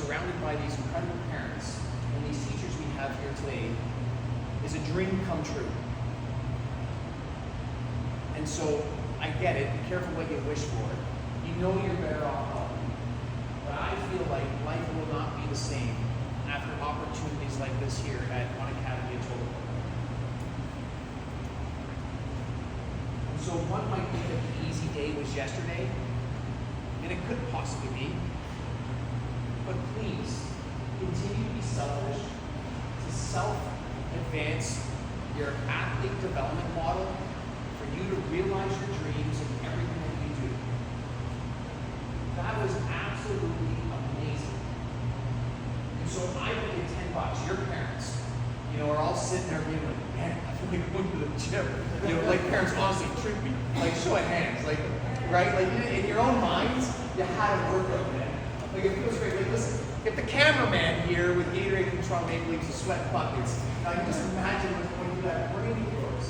surrounded by these incredible parents and these teachers we have here today is a dream come true. And so, I get it, be careful what you wish for. You know you're better off helping. But I feel like life will not be the same after opportunities like this here at One Academy of Total. And so one might think that the easy day was yesterday, and it could possibly be. But please, continue to be selfish, to self-advance your athlete development model for you to realize your dreams and everything that you do. That was absolutely amazing. And so I paid $10. Your parents, are all sitting there being like, man, I feel like going to the gym. Like parents honestly treat me like show of hands, like, right? Like in your own minds, you had a workout, man. Like it feels great. Like listen, if the cameraman here with Gatorade and Toronto Maple Leafs and sweat buckets, now you can just imagine what's going through that brain of yours.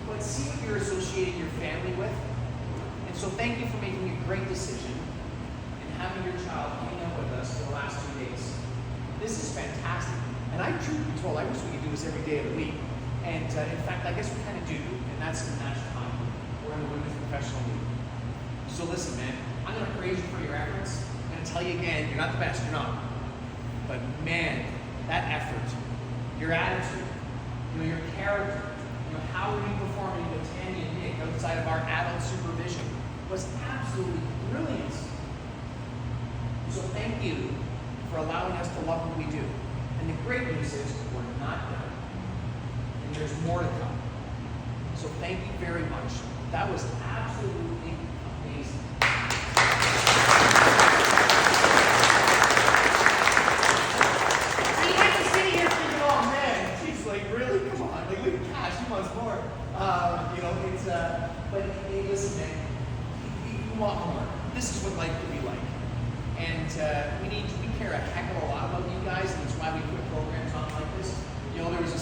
But see what you're associating your family with. And so thank you for making a great decision and having your child hang out with us for the last 2 days. This is fantastic. And I truth be told, I wish we could do this every day of the week. And in fact, I guess we kind of do, and that's in the national hockey. We're in the women's professional league. So listen, man, I'm going to praise you for your efforts. I'm going to tell you again, you're not the best, you're not. But man, that effort, your attitude, your character, how are you performing with Tammy and Nick outside of our adult supervision was absolutely brilliant. So thank you for allowing us to love what we do. And the great news is we're not done. And there's more to come. So thank you very much. That was absolutely amazing. See, you have to sit here thinking, oh man, she's like, really? Come on. Like, look at Cash, she wants more. It's, but hey, listen, man, you want more. This is what life could be like. And we care a heck of a lot about you guys, and that's why we put programs on like this. There was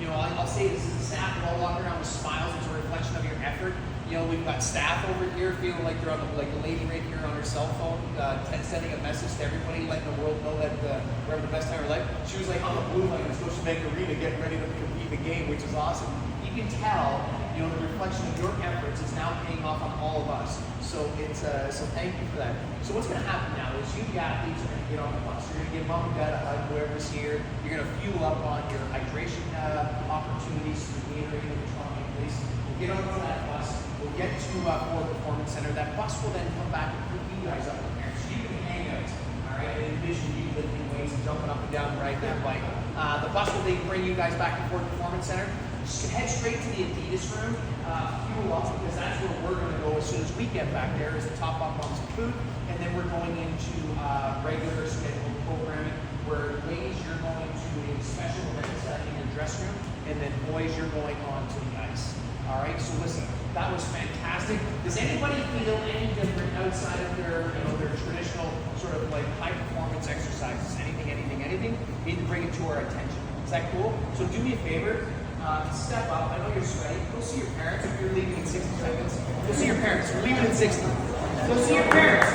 I'll say this is the staff, we're all walking around with smiles. It's a reflection of your effort. We've got staff over here feeling like they're on the lady right here on her cell phone, sending a message to everybody, letting the world know that we're having the best time of her life. She was like on the blue line in Scotiabank Arena getting ready to compete the game, which is awesome. You can tell, the reflection of your efforts is now paying off on all of us. So so thank you for that. So what's going to happen now is you athletes are going to get on the bus. You're going to give mom and dad a hug, whoever's here. You're going to fuel up on your hydration opportunities through Gatorade and Toronto Maple Leafs. We'll get onto that bus. We'll get to Ford Performance Center. That bus will then come back and pick you guys up from there. So you can hang out, all right, and envision you lifting weights and jumping up and down and riding that bike. The bus will then bring you guys back to Ford Performance Center. Head straight to the Adidas room, fuel up, because that's where we're going to go as soon as we get back there, is to top up on some food, and then we're going into regular scheduled programming, where ladies, you're going to a special event in your dress room, and then boys, you're going on to the ice. All right, so listen, that was fantastic. Does anybody feel any different outside of their traditional sort of like high performance exercises? Anything? We need to bring it to our attention. Is that cool? So do me a favor. Step up. I know you're sweaty. Go see your parents. If you're leaving in 60 seconds, go see your parents. We're leaving in 60. Go see your parents.